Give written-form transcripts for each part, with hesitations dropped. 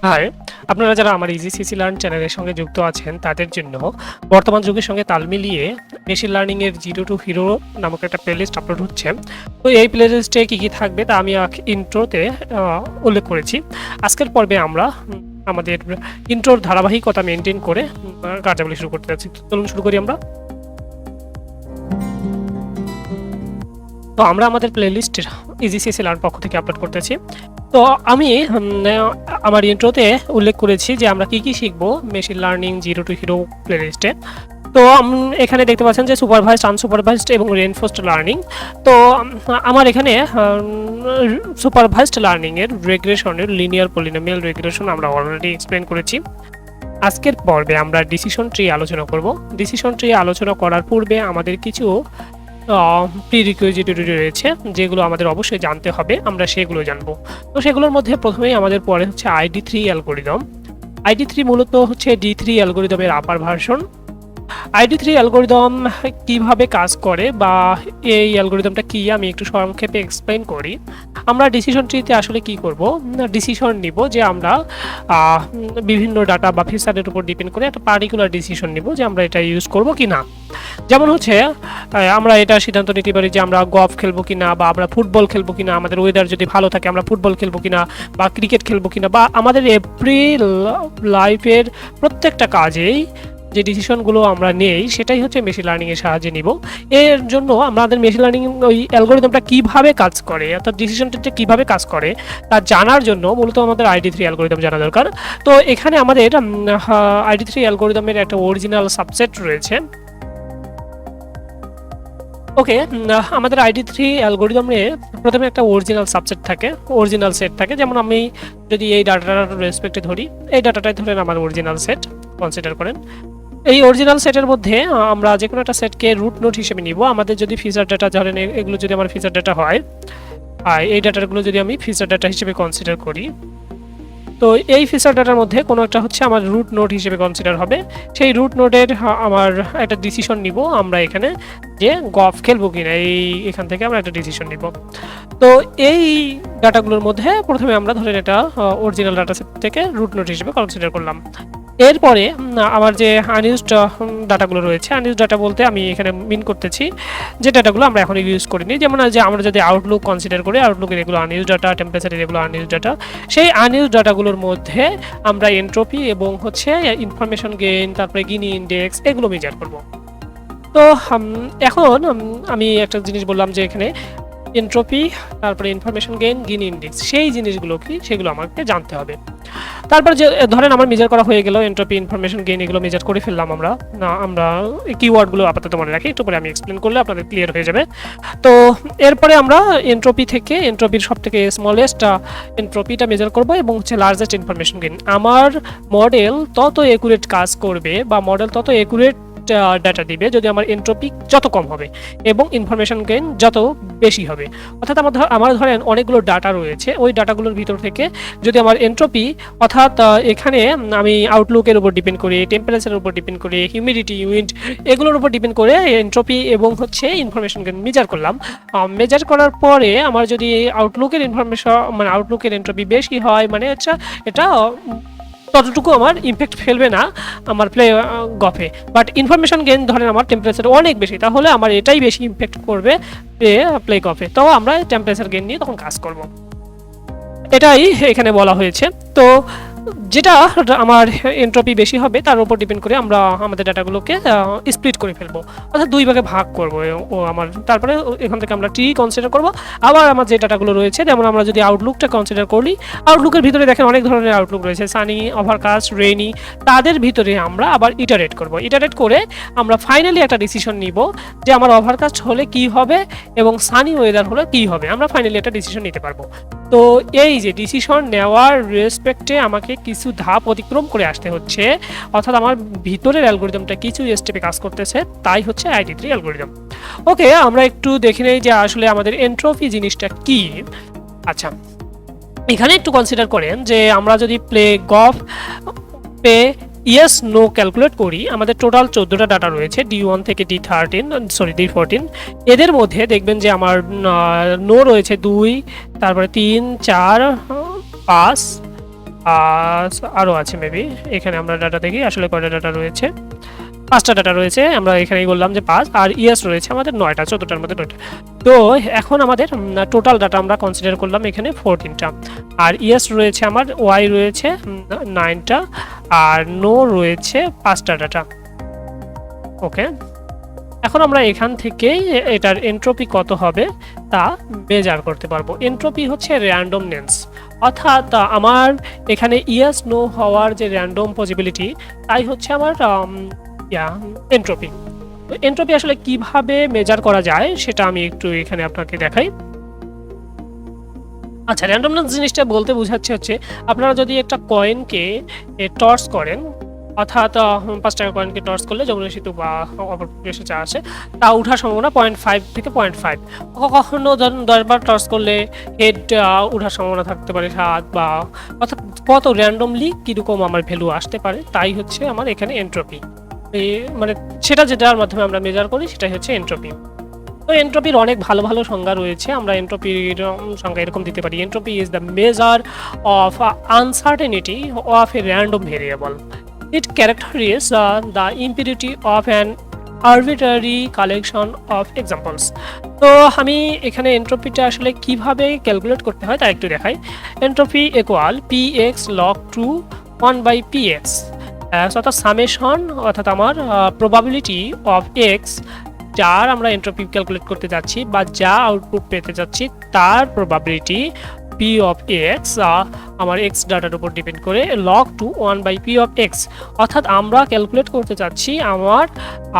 High, আপনারা যারা আমার ইজি সিসি লার্ন চ্যানেলের সঙ্গে যুক্ত আছেন তাদের জন্য বর্তমান যুগের সঙ্গে তাল মিলিয়ে মেশিন লার্নিং এর জিরো টু হিরো নামক একটা প্লেলিস্ট আপলোড হচ্ছে। তো এই প্লেলিস্টে কি কি থাকবে তা আমি ইন্ট্রোতে উল্লেখ করেছি। আজকের পর্বে আমরা আমাদের ইন্ট্রোর ধারাবাহিকতা মেনটেন করে কার্যাবলী শুরু করতে যাচ্ছি। চলুন শুরু করি আমরা। তো আমরা আমাদের প্লেলিস্টের ইজি সিসি লার্ন পক্ষ থেকে আপলোড করতেছি। তো আমি আমার ইন্ট্রোতে উল্লেখ করেছি যে আমরা কি কি শিখবো machine learning zero to hero প্লেলিস্টে। তো এখানে দেখতে পাচ্ছেন যে সুপারভাইজড, আনসুপারভাইজড এবং রেইনফোর্সড লার্নিং। তো আমার এখানে সুপারভাইজড লার্নিংয়ের রেগ্রেশনের লিনিয়ার পলিনোমিয়াল রেগ্রেশন আমরা অলরেডি এক্সপ্লেন করেছি। আজকের পর্বে আমরা ডিসিশন ট্রি আলোচনা করব। ডিসিশন ট্রি আলোচনা করার পূর্বে আমাদের কিছু প্রিরিকুইজিটরি রয়েছে যেগুলো আমাদের অবশ্যই জানতে হবে, আমরা সেগুলো জানবো। তো সেগুলোর মধ্যে প্রথমেই আমাদের পরে হচ্ছে ID3 অ্যালগরিদম। ID3 মূলত হচ্ছে D3 অ্যালগরিদমের আপার ভার্সন। ID3 অ্যালগরিদম কিভাবে কাজ করে বা এই অ্যালগরিদমটা কি আমি একটু সংক্ষেপে এক্সপ্লেইন করি। আমরা ডিসিশন ট্রিতে আসলে কি করব, ডিসিশন নিব যে আমরা বিভিন্ন ডাটা বা ফিচারের উপর ডিপেন্ড করে একটা পার্টিকুলার ডিসিশন নিব যে আমরা এটা ইউজ করব কি না। যেমন হচ্ছে আমরা এটা সিদ্ধান্ত নিতে পারি যে আমরা গলফ খেলবো কিনা বা আমরা ফুটবল খেলবো কিনা, আমাদের ওয়েদার যদি ভালো থাকে আমরা ফুটবল খেলবো কিনা বা ক্রিকেট খেলবো কিনা, বা আমাদের এভরি লাইফের প্রত্যেকটা কাজেই যে ডিসিশনগুলো আমরা নেই সেটাই হচ্ছে মেশিন লার্নিংয়ের সাহায্যে নিব। এর জন্য আমাদের মেশিন লার্নিং ওই অ্যালগরিদমটা কীভাবে কাজ করে অর্থাৎ ডিসিশন ট্রিতে কীভাবে কাজ করে তা জানার জন্য মূলত আমাদের ID3 অ্যালগরিদম জানা দরকার। তো এখানে আমাদের ID3 অ্যালগরিদমের একটা অরিজিনাল সাবসেট রয়েছে। ওকে, আমাদের ID3 অ্যালগরিদমে প্রথমে একটা অরিজিনাল সাবসেট থাকে, অরিজিনাল সেট থাকে। যেমন আমি যদি এই ডাটাটার রেসপেক্টে ধরি, এই ডাটাটাই ধরেন আমার অরিজিনাল সেট কনসিডার করেন। এই অরিজিনাল সেটের মধ্যে আমরা যে কোনো একটা সেটকে রুট নোড হিসেবে নিব। আমাদের যদি ফিচার ডাটা ধরেন এগুলো যদি আমার ফিচার ডাটা হয়, আর এই ডাটাগুলো যদি আমি ফিচার ডাটা হিসেবে কনসিডার করি, তো এই ফিচার ডাটার মধ্যে কোনো একটা হচ্ছে আমার রুট নোড হিসেবে কনসিডার হবে। সেই রুট নোডের আমার একটা ডিসিশন নিব আমরা এখানে যে গলফ খেলবো কিনা, এখান থেকে আমরা একটা ডিসিশন নিব। তো এই ডাটাগুলোর মধ্যে প্রথমে আমরা ধরেন এটা অরিজিনাল ডাটা সেট থেকে রুট নোড হিসেবে কনসিডার করলাম। এরপরে আমার যে আনইউজড ডাটাগুলো রয়েছে, আনইউজড ডাটা বলতে আমি এখানে মিন করতেছি যে ডাটাগুলো আমরা এখন ইউজ করিনি। যেমন যে আমরা যদি আউটলুক কনসিডার করি, আউটলুকের এগুলো আনইউজড ডাটা, টেম্পারেচারের এগুলো আনইউজড ডাটা। সেই আনইউজড ডাটাগুলোর মধ্যে আমরা এন্ট্রপি এবং হচ্ছে ইনফরমেশন গেইন, তারপরে গিনি ইন্ডেক্স এগুলো মেজার করব। তো এখন আমি একটা জিনিস বললাম যে এখানে এন্ট্রপি, তারপরে ইনফরমেশন গেইন, গিনি ইন্ডেক্স, সেই জিনিসগুলো কি সেগুলো আমাকে জানতে হবে। তারপর যে ধরেন আমার মেজার করা হয়ে গেল, এন্ট্রপি, ইনফরমেশন গেইন এগুলো মেজার করে ফেললাম আমরা কিওয়ার্ডগুলো আপাতত মনে রাখি, একটু পরে আমি এক্সপ্লেন করলে আপনাদের ক্লিয়ার হয়ে যাবে। তো এরপরে আমরা এন্ট্রপি থেকে এন্ট্রপির সব থেকে স্মলেস্ট এন্ট্রপিটা মেজার করব এবং হচ্ছে লার্জেস্ট ইনফরমেশন গেইন। আমার মডেল তত একুরেট কাজ করবে বা মডেল তত একুরেট ডাটা দিবে যদি আমার এন্ট্রপি যত কম হবে এবং ইনফরমেশন গেইন যত বেশি হবে। অর্থাৎ আমার ধরেন অনেকগুলো ডাটা রয়েছে, ওই ডাটাগুলোর ভিতর থেকে যদি আমার এন্ট্রপি, অর্থাৎ এখানে আমি আউটলুকের উপর ডিপেন্ড করে, টেম্পারেচারের উপর ডিপেন্ড করে, হিউমিডিটি, উইন্ড এগুলোর উপর ডিপেন্ড করে এন্ট্রপি এবং হচ্ছে ইনফরমেশন গেইন মেজার করলাম। মেজার করার পরে আমার যদি আউটলুকের ইনফরমেশন মানে আউটলুকের এন্ট্রপি বেশি হয়, মানে আচ্ছা এটা ততটুকু আমার ইমপ্যাক্ট ফেলবে না আমার প্লে গফে, বাট ইনফরমেশন গেইন ধরেন আমার টেম্পারেচার অনেক বেশি, তাহলে আমার এটাই বেশি ইমপ্যাক্ট করবে প্লে গফে। তো আমরা টেম্পারেচার গেইন নিয়ে তখন কাজ করব, এটাই এখানে বলা হয়েছে। তো যেটা আমার এন্ট্রপি বেশি হবে তার উপর ডিপেন্ড করে আমরা আমাদের ডাটাগুলোকে স্প্লিট করে ফেলবো, অর্থাৎ দুই ভাগে ভাগ করবো ও আমার। তারপরে এখান থেকে আমরা ট্রি কনসিডার করবো। আবার আমার যে ডাটাগুলো রয়েছে, যেমন আমরা যদি আউটলুকটা কনসিডার করি, আউটলুকের ভিতরে দেখেন অনেক ধরনের আউটলুক রয়েছে, সানি, ওভারকাস্ট, রেইনি, তাদের ভিতরে আমরা আবার ইটারেট করব। ইটারেট করে আমরা ফাইনালি একটা ডিসিশন নিব যে আমার ওভারকাস্ট হলে কি হবে এবং সানি ওয়েদার হলে কি হবে, আমরা ফাইনালি একটা ডিসিশন নিতে পারবো। তো এই যে ডিসিশন নেওয়ার রেসপেক্টে আমাকে কিছু ধাপ অতিক্রম করে আসতে হচ্ছে, অর্থাৎ আমার ভিতরের অ্যালগরিদমটা কিছু স্টেপে কাজ করতেছে, তাই হচ্ছে ID3 অ্যালগরিদম। ওকে, আমরা একটু দেখে নেই যে আসলে আমাদের এন্ট্রপি জিনিসটা কি। আচ্ছা, এখানে একটু কনসিডার করেন যে আমরা যদি play golf pay yes no calculate করি, আমাদের টোটাল 14টা ডাটা রয়েছে, D1 থেকে D14, এদের মধ্যে দেখবেন যে আমার নো রয়েছে 2, তারপরে 3, 4, 5, আরও আছে মেবি। এখানে আমরা ডাটা দেখি আসলে কয়টা ডাটা রয়েছে। 5টা ডাটা রয়েছে, আমরা এখানেই বললাম যে 5, আর ইএস রয়েছে আমাদের 9টা, 14টার মধ্যে 9টা। তো এখন আমাদের টোটাল ডাটা আমরা কনসিডার করলাম এখানে 14টা, আর ইএস রয়েছে আমার, ওয়াই রয়েছে 9টা, আর নো রয়েছে 5টা ডাটা। ওকে, এখন আমরা এখান থেকে এটার এন্ট্রপি কত হবে তা মেজার করতে পারবো। এন্ট্রপি হচ্ছে র্যান্ডমনেস, অর্থাৎ আমার এখানে ইয়েস নো হওয়ার যে র্যান্ডম পসিবিলিটি, তাই হচ্ছে আমার এন্ট্রপি। তো এন্ট্রপি আসলে কিভাবে মেজার করা যায় সেটা আমি একটু এখানে আপনাকে দেখাই। আচ্ছা, র্যান্ডমনেস জিনিসটা বলতে বোঝাচ্ছে হচ্ছে আপনারা যদি একটা কয়েনকে টর্চ করেন, অর্থাৎ 5 টাকার কয়েনকে টর্চ করলে যমুনা সেতু বা অপরপরিবেশে যা আছে তা ওঠার সম্ভাবনা 0.5 থেকে 0.5। কখনো ধরুন 10 বার টর্চ করলে হেড ওঠার সম্ভাবনা থাকতে পারে 7, বা অর্থাৎ কত র্যান্ডমলি কীরকম আমার ভ্যালু আসতে পারে, তাই হচ্ছে আমার এখানে এন্ট্রপি। মানে সেটা যেটার মাধ্যমে আমরা মেজার করি সেটাই হচ্ছে এন্ট্রপি। তো এন্ট্রপির অনেক ভালো ভালো সংজ্ঞা রয়েছে। আমরা এন্ট্রপির সংজ্ঞা এরকম দিতে পারি: entropy is the measure of uncertainty of A random variable. It characterizes the impurity of an arbitrary collection of examples. তো আমি এখানে এন্ট্রপিটা আসলে কিভাবে ক্যালকুলেট করতে হয় তা একটু দেখাই। Entropy equal px log 2 1 by px, অর্থাৎ সামেশন, অর্থাৎ আমার প্রবাবিলিটি অফ এক্স, যার আমরা এন্ট্রপি ক্যালকুলেট করতে যাচ্ছি বা যা আউটপুট পেতে যাচ্ছি তার প্রবাবিলিটি p of x আমার x ডাটার উপর ডিপেন্ড করে log 2 1 by p of x, অর্থাৎ আমরা ক্যালকুলেট করতে চাচ্ছি আমার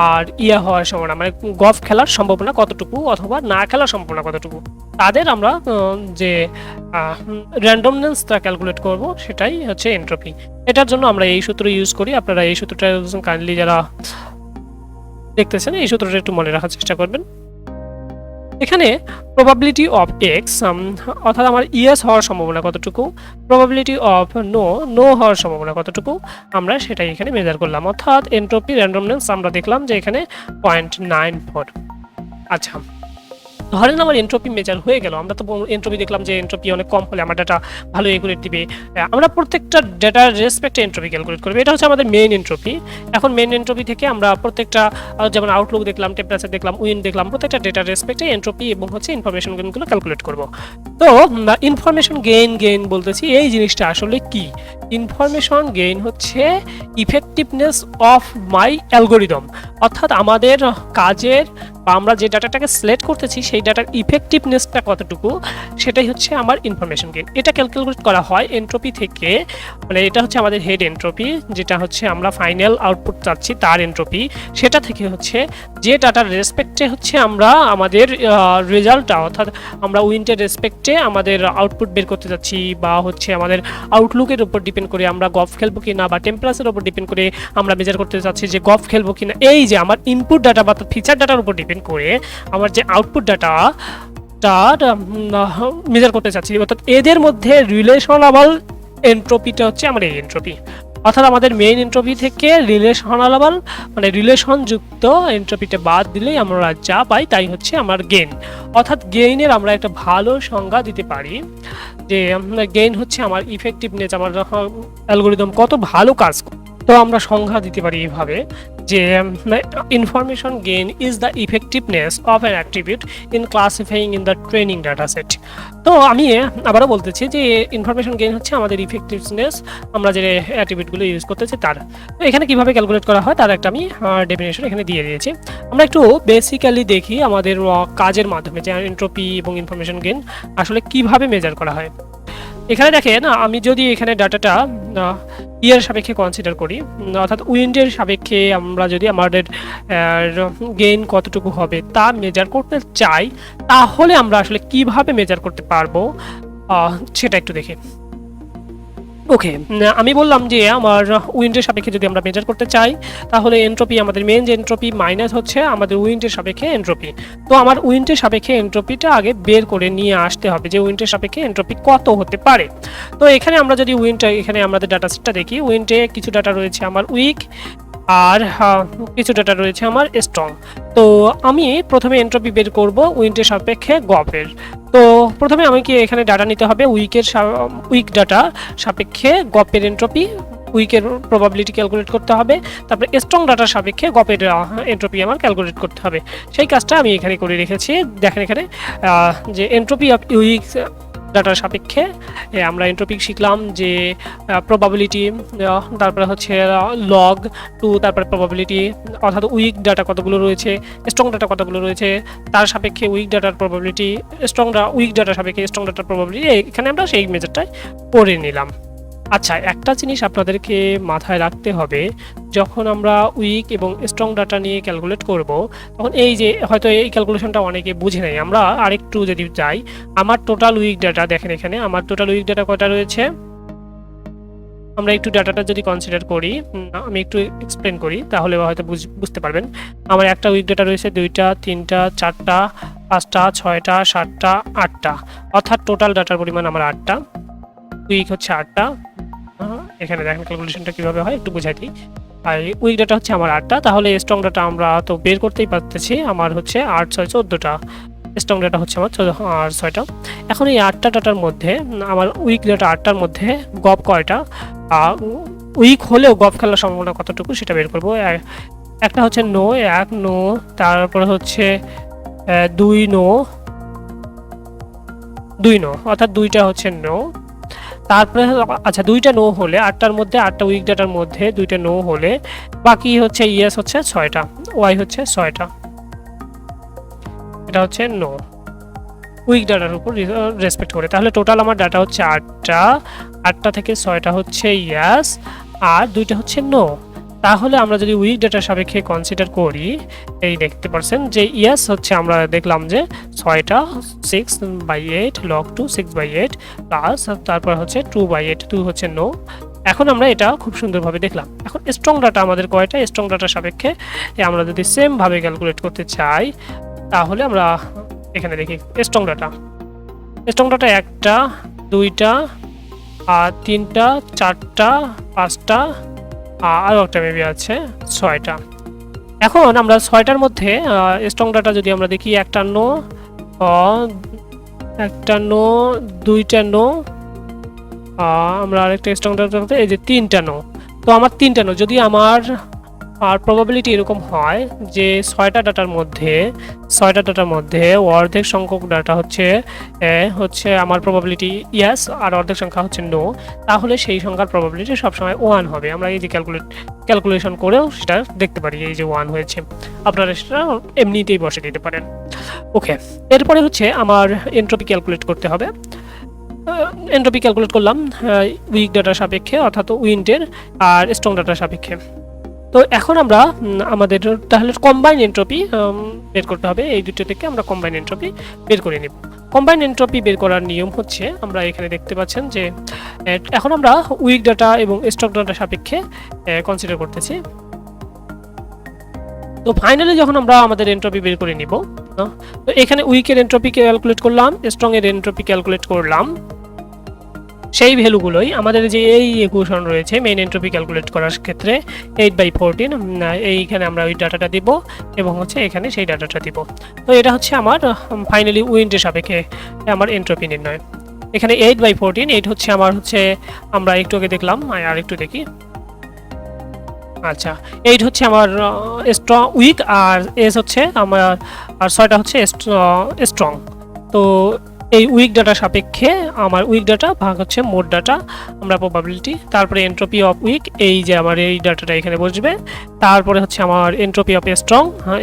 আর হওয়ার সম্ভাবনা, মানে গলফ খেলার সম্ভাবনা কতটুকু অথবা না খেলার সম্ভাবনা কতটুকু, তাদের আমরা যে র্যান্ডমনেসটা ক্যালকুলেট করব সেটাই হচ্ছে এন্ট্রপি। এটার জন্য আমরা এই সূত্র ইউজ করি। আপনারা এই সূত্রটা কাইন্ডলি যারা দেখতেছেন এই সূত্রটা একটু মনে রাখার চেষ্টা করবেন। এখানে প্রবাবিলিটি অফ এক্স, অর্থাৎ আমার ইয়েস হওয়ার সম্ভাবনা কতটুকু, প্রবাবিলিটি অফ নো হওয়ার সম্ভাবনা কতটুকু, আমরা সেটাই এখানে মেজার করলাম। অর্থাৎ এন্ট্রপি র্যান্ডমনেস আমরা দেখলাম যে এখানে 0.94। আচ্ছা, ধরেন আমার এন্ট্রপি মেজার হয়ে গেল, আমরা তো এন্ট্রপি দেখলাম যে এন্ট্রপি অনেক কম হলে আমার ডাটা ভালো একুরেট দিবে। আমরা প্রত্যেকটা ডেটার রেসপেক্টে এন্ট্রপি ক্যালকুলেট করবো, এটা হচ্ছে আমাদের মেইন এন্ট্রপি। এখন মেইন এন্ট্রপি থেকে আমরা প্রত্যেকটা, যেমন আউটলুক দেখলাম, টেম্পারেচার দেখলাম, উইন্ড দেখলাম, প্রত্যেকটা ডেটার রেসপেক্টে এন্ট্রপি এবং হচ্ছে ইনফরমেশন গেইনগুলো ক্যালকুলেট করব। তো ইনফরমেশন গেইন বলতেছি, এই জিনিসটা আসলে কি? ইনফরমেশন গেইন হচ্ছে ইফেক্টিভনেস অফ মাই অ্যালগোরিদম, অর্থাৎ আমাদের কাজের বা আমরা যে ডাটাটাকে সিলেক্ট করতেছি সেই ডাটার ইফেক্টিভনেসটা কতটুকু, সেটাই হচ্ছে আমার ইনফরমেশন গেইন। এটা ক্যালকুলেট করা হয় এন্ট্রপি থেকে, মানে এটা হচ্ছে আমাদের হেড এন্ট্রপি, যেটা হচ্ছে আমরা ফাইনাল আউটপুট চাচ্ছি তার এন্ট্রপি। সেটা থেকে হচ্ছে যে ডাটার রেসপেক্টে হচ্ছে আমরা আমাদের রেজাল্টটা, অর্থাৎ আমরা উইন্টের রেসপেক্টে আমাদের আউটপুট বের করতে যাচ্ছি, বা হচ্ছে আমাদের আউটলুকের উপর ডিপেন্ড করে আমরা গলফ খেলবো কিনা, বা টেম্পারেচারের উপর ডিপেন্ড করে আমরা মেজার করতে চাচ্ছি যে গলফ খেলবো কিনা। এই যে আমার ইনপুট ডাটা বা ফিচার ডাটার উপর ডিপেন্ড করে আমার যে আউটপুট ডাটা মেজার করতে চাচ্ছি, অর্থাৎ এদের মধ্যে রিলেশনাবল এন্ট্রপিটা হচ্ছে আমার এই এন্ট্রপি। অর্থাৎ আমাদের মেইন এন্ট্রপি থেকে রিলেশনাবল মানে রিলেশনযুক্ত এন্ট্রপিটা বাদ দিলেই আমরা যা পাই তাই হচ্ছে আমার গেইন। অর্থাৎ গেইনের আমরা একটা ভালো সংজ্ঞা দিতে পারি যে গেইন হচ্ছে আমার ইফেক্টিভনেস, আমার অ্যালগোরিদম কত ভালো কাজ। তো আমরা সংজ্ঞা দিতে পারি এইভাবে যে information gain is the effectiveness of an attribute in ক্লাসিফাইং in the training data set. তো আমি আবারও বলতেছি যে ইনফরমেশন গেইন হচ্ছে আমাদের ইফেক্টিভনেস, আমরা যে অ্যাট্রিবিউটগুলো ইউজ করতেছি তার। তো এখানে কিভাবে ক্যালকুলেট করা হয় তার একটা আমি ডেফিনেশন এখানে দিয়ে দিয়েছি। আমরা একটু বেসিক্যালি দেখি আমাদের কাজের মাধ্যমে যে এন্ট্রপি এবং ইনফরমেশন গেইন আসলে কিভাবে মেজার করা হয়। এখানে দেখেন, আমি যদি এখানে ডাটাটা ইয়ার সাপেক্ষে কনসিডার করি, অর্থাৎ উইন্ডের সাপেক্ষে আমরা যদি আমাদের গেইন কতটুকু হবে তা মেজার করতে চাই, তাহলে আমরা আসলে কিভাবে মেজার করতে পারবো সেটা একটু দেখি। ওকে, আমি বললাম যে আমার উইন্ডের সাপেক্ষে যদি আমরা মেজার করতে চাই তাহলে এন্ট্রপি, আমাদের মেইন যে এন্ট্রপি মাইনাস হচ্ছে আমাদের উইন্ডের সাপেক্ষে এন্ট্রপি। তো আমার উইন্ডের সাপেক্ষে এন্ট্রপিটা আগে বের করে নিয়ে আসতে হবে যে উইন্ডের সাপেক্ষে এন্ট্রপি কত হতে পারে। তো এখানে আমরা যদি উইন্ডটা, এখানে আমাদের ডাটা সেটটা দেখি, উইন্ডে কিছু ডাটা রয়েছে আমার উইক, আর কিছু ডাটা রয়েছে আমার স্ট্রং। তো আমি প্রথমে এন্ট্রপি বের করব উইন্টের সাপেক্ষে গপের। তো প্রথমে আমাকে এখানে ডাটা নিতে হবে উইক ডাটা সাপেক্ষে গপের এন্ট্রপি, উইকের প্রবাবিলিটি ক্যালকুলেট করতে হবে, তারপরে স্ট্রং ডাটার সাপেক্ষে গপের এন্ট্রপি আমার ক্যালকুলেট করতে হবে। সেই কাজটা আমি এখানে করে রেখেছি। দেখেন এখানে যে এন্ট্রপি অফ উইক ডাটার সাপেক্ষে আমরা এন্ট্রপি শিখলাম যে প্রবাবিলিটি, তারপরে হচ্ছে লগ টু, তারপরে প্রবাবিলিটি, অর্থাৎ উইক ডাটা কতগুলো রয়েছে, স্ট্রং ডাটা কতগুলো রয়েছে, তার সাপেক্ষে উইক ডাটার প্রবাবিলিটি, উইক ডাটার সাপেক্ষে স্ট্রং ডাটার প্রবাবিলিটি, এখানে আমরা সেই মেজারটাই পড়ে নিলাম। আচ্ছা, একটা জিনিস আপনাদেরকে মাথায় রাখতে হবে, যখন আমরা উইক এবং স্ট্রং ডাটা নিয়ে ক্যালকুলেট করব, তখন এই যে হয়তো এই ক্যালকুলেশনটা অনেকে বুঝে নেয়। আমরা আরেকটু যদি যাই, আমার টোটাল উইক ডাটা দেখেন, এখানে আমার টোটাল উইক ডাটা কয়টা রয়েছে। আমরা একটু ডাটাটা যদি কনসিডার করি, আমি একটু এক্সপ্লেন করি, তাহলে হয়তো বুঝতে পারবেন। আমার একটা উইক ডাটা রয়েছে 2টা 3টা 4টা 5টা 6টা 7টা 8টা, অর্থাৎ টোটাল ডাটার পরিমাণ আমার 8টা, উইক হচ্ছে 8টা। এখানে দেখেন ক্যালকুলেশনটা কিভাবে হয় একটু বুঝাই দিই। আর উইক ডাটা হচ্ছে আমার 8টা, তাহলে স্ট্রং ডাটা আমরা তো বের করতেই পারতেছি, আমার হচ্ছে 8 6 14টা স্ট্রং ডাটা হচ্ছে আমার 6টা। এখন এই 8টা ডাটার মধ্যে আমার উইক ডাটা 8টার মধ্যে গপ কয়টা, উইক হলেও গপ খেলার সম্ভাবনা কতটুকু সেটা বের করবো। একটা হচ্ছে নো, 1 নো, তারপরে হচ্ছে 2 নো, 2 নো, অর্থাৎ 2টা হচ্ছে নো। তারপরে আচ্ছা, 2টা নো হলে 8টার মধ্যে, 8টা উইক ডাটার মধ্যে 2টা নো হলে বাকি হচ্ছে ইয়েস হচ্ছে 6টা, ওয়াই হচ্ছে 6টা। এটা হচ্ছে নো উইক ডাটার উপর রেসপেক্ট করে। তাহলে টোটাল আমার ডাটা হচ্ছে 8টা, 8টা থেকে 6টা হচ্ছে ইয়েস আর 2টা হচ্ছে নো। তাহলে আমরা যদি উইক ডাটার সাপেক্ষে কনসিডার করি, এই দেখতে পাচ্ছেন যে ইয়েস হচ্ছে আমরা দেখলাম যে 6টা 6/8 লগ 2 6/8 প্লাস তারপর হচ্ছে 2/8, 2 হচ্ছে নো। এখন আমরা এটা খুব সুন্দরভাবে দেখলাম। এখন স্ট্রং ডাটা আমাদের কয়টা, স্ট্রং ডাটার সাপেক্ষে আমরা যদি সেম ভাবে ক্যালকুলেট করতে চাই, তাহলে আমরা এখানে দেখি স্ট্রং ডাটা 1টা 2টা 3টা 4টা 5টা আরও একটা মেবি আছে 6টা। এখন আমরা 6টার মধ্যে স্ট্রং ডাটা যদি আমরা দেখি, একটা নো, 2টা নো, আমরা আরেকটা স্ট্রং ডাটা, এই যে 3টা নো। তো আমার 3টা নো, যদি আমার আর প্রবাবিলিটি এরকম হয় যে 6টা ডাটার মধ্যে অর্ধেক সংখ্যক ডাটা হচ্ছে আমার প্রবাবিলিটি ইয়েস আর অর্ধেক সংখ্যা হচ্ছে নো, তাহলে সেই সংখ্যার প্রবাবিলিটি সবসময় 1 হবে। আমরা এই যে ক্যালকুলেশন করেও সেটা দেখতে পারি, এই যে 1 হয়েছে। আপনারা সেটা এমনিতেই বসে দিতে পারেন। ওকে, এরপরে হচ্ছে আমার এন্ট্রপি ক্যালকুলেট করতে হবে। এন্ট্রপি ক্যালকুলেট করলাম উইক ডাটার সাপেক্ষে, অর্থাৎ উইন্টের আর স্ট্রং ডাটার সাপেক্ষে। তো এখন আমরা আমাদের তাহলে কম্বাইন এন্ট্রপি বের করতে হবে। এই দুটো থেকে আমরা কম্বাইন এন্ট্রপি বের করে নিব। কম্বাইন এন্ট্রপি বের করার নিয়ম হচ্ছে, আমরা এখানে দেখতে পাচ্ছেন যে এখন আমরা উইক ডাটা এবং স্ট্রং ডাটার সাপেক্ষে কনসিডার করতেছি। তো ফাইনালি যখন আমরা আমাদের এন্ট্রপি বের করে নিব, তো এখানে উইকের এন্ট্রপি ক্যালকুলেট করলাম, স্ট্রং এর এন্ট্রপি ক্যালকুলেট করলাম, সেই ভ্যালুগুলোই আমাদের যে এই ইকুয়েশন রয়েছে মেইন এন্ট্রপি ক্যালকুলেট করার ক্ষেত্রে 8/14, এইখানে আমরা ওই ডাটাটা দিব এবং হচ্ছে এখানে সেই ডাটাটা দিব। তো এটা হচ্ছে আমার ফাইনালি উইন্টের সাপেক্ষে আমার এন্ট্রপি নির্ণয়। এখানে 8/14, 8 হচ্ছে আমার আমরা একটু আগে দেখলাম, আর একটু দেখি। আচ্ছা, 8 হচ্ছে আমার স্ট্রং উইক আর এস হচ্ছে আমার, আর 6টা হচ্ছে স্ট্রং। তো এই উইক ডাটা সাপেক্ষে আমার উইক ডাটা ভাগ হচ্ছে মোট ডাটা, আমরা প্রবাবিলিটি, তারপরে এন্ট্রপি অফ উইক, এই যে আমার এই ডাটাটা এখানে বসবে, তারপরে হচ্ছে আমার এন্ট্রপি অফ স্ট্রং,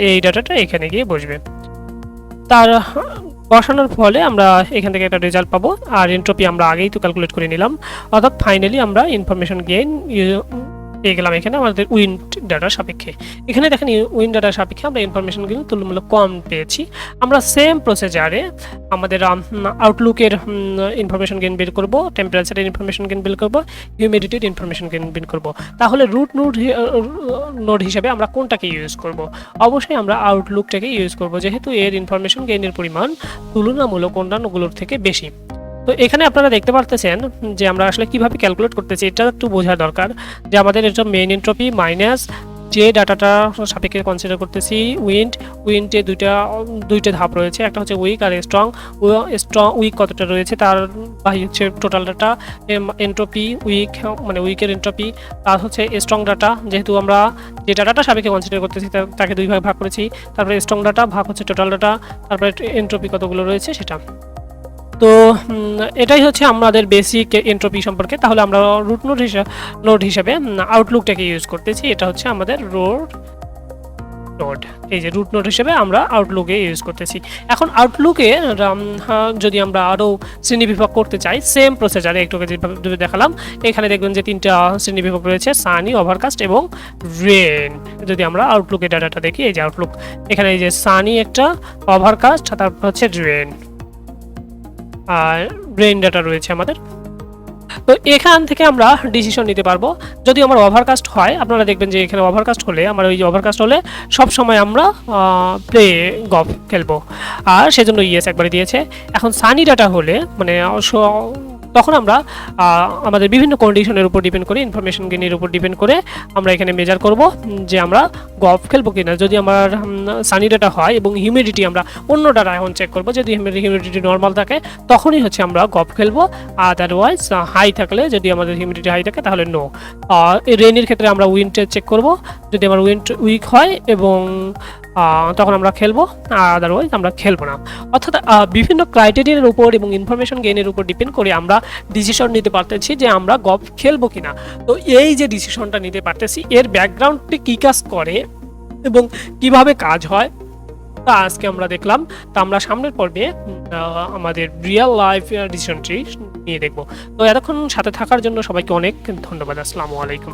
এই ডাটাটা এখানে গিয়ে বসবে। তার বসানোর ফলে আমরা এখান থেকে একটা রেজাল্ট পাবো, আর এন্ট্রপি আমরা আগেই তো ক্যালকুলেট করে নিলাম, অর্থাৎ ফাইনালি আমরা ইনফরমেশন গেইন পেয়ে গেলাম এখানে আমাদের উইন্ড ডাটার সাপেক্ষে। এখানে দেখেন উইন্ড ডাটার সাপেক্ষে আমরা ইনফরমেশনগুলো তুলনামূলক কম পেয়েছি। আমরা সেম প্রসিজারে আমাদের আউটলুকের ইনফরমেশন গেইন বের করব, টেম্পারেচারের ইনফরমেশন গেইন বের করব, হিউমিডিটির ইনফরমেশন গেইন বের করব। তাহলে রুট নোড হিসেবে আমরা কোনটাকে ইউজ করব? অবশ্যই আমরা আউটলুকটাকে ইউজ করব, যেহেতু এর ইনফরমেশন গেইনের পরিমাণ তুলনামূলক অন্যান্যগুলোর থেকে বেশি। তো এখানে আপনারা দেখতে পারতেছেন যে আমরা আসলে কিভাবে ক্যালকুলেট করতেছি, এটা একটু বোঝা দরকার যে আমাদের এটা মেইন এন্ট্রপি মাইনাস যে ডাটাটা সাপেক্ষে কনসিডার করতেছি উইন্টে দুইটা ধাপ রয়েছে, একটা হচ্ছে উইক আর স্ট্রং। উইক কতটা রয়েছে তার বাই হচ্ছে টোটাল ডাটা, এন্ট্রপি উইক মানে উইকের এন্ট্রপি, আর হচ্ছে স্ট্রং ডাটা, যেহেতু আমরা যে ডাটাটা সাপেক্ষে কনসিডার করতেছি তাকে দুই ভাগ করেছি, তারপরে স্ট্রং ডাটা ভাগ হচ্ছে টোটাল ডাটা, তারপরে এন্ট্রপি কতগুলো রয়েছে সেটা। তো এটাই হচ্ছে আমাদের বেসিক এন্ট্রপি সম্পর্কে। তাহলে আমরা রুট নোড হিসাবে আউটলুকটাকে ইউজ করতেছি, এটা হচ্ছে আমাদের নোড। এই যে রুট নোড হিসেবে আমরা আউটলুকে ইউজ করতেছি। এখন আউটলুকে যদি আমরা আরও শ্রেণীবিভাগ করতে চাই, সেম প্রসেসারে একটু যেভাবে দেখালাম, এখানে দেখবেন যে 3টা শ্রেণীবিভাগ রয়েছে, সানি, ওভারকাস্ট এবং রেন। যদি আমরা আউটলুকে ডাটাটা দেখি, এই যে আউটলুক, এখানে এই যে সানি একটা, ওভারকাস্ট, তারপর হচ্ছে রেন আর ব্রেন ডাটা রয়েছে আমাদের। তো এখান থেকে আমরা ডিসিশন নিতে পারবো। যদি আমার ওভারকাস্ট হয়, আপনারা দেখবেন যে এখানে ওভারকাস্ট হলে, আমার ওই যে ওভারকাস্ট হলে সব সময় আমরা প্লে গভ খেলবো, আর সেজন্য ইয়েস একবারে দিয়েছে। এখন সানি ডাটা হলে মানে তখন আমরা আমাদের বিভিন্ন কন্ডিশনের উপর ডিপেন্ড করে, ইনফরমেশন গেইনের উপর ডিপেন্ড করে আমরা এখানে মেজার করব যে আমরা গভ খেলবো কিনা। যদি আমার সানি ডাটা হয় এবং হিউমিডিটি আমরা অন্য ডাটা এখন চেক করবো, যদি হিউমিডিটি নর্মাল থাকে তখনই হচ্ছে আমরা গভ খেলবো, আদারওয়াইজ হাই থাকলে, যদি আমাদের হিউমিডিটি হাই থাকে তাহলে নো। রেনের ক্ষেত্রে আমরা উইন্ডে চেক করব, যদি আমার উইন্ড উইক হয় এবং তখন আমরা খেলবো, আদারওয়াইজ আমরা খেলবো না। অর্থাৎ বিভিন্ন ক্রাইটেরিয়ার উপর এবং ইনফরমেশন গেইনের উপর ডিপেন্ড করে আমরা ডিসিশন নিতে পারতেছি যে আমরা গভ খেলবো কিনা। তো এই যে ডিসিশনটা নিতে পারতেছি, এর ব্যাকগ্রাউন্ডে কী কাজ করে এবং কিভাবে কাজ হয় তা আজকে আমরা দেখলাম। তা আমরা সামনের পর্বে আমাদের রিয়েল লাইফ ডিসিশন ট্রি নিয়ে দেখব। তো এতক্ষণ সাথে থাকার জন্য সবাইকে অনেক ধন্যবাদ। আসসালামু আলাইকুম।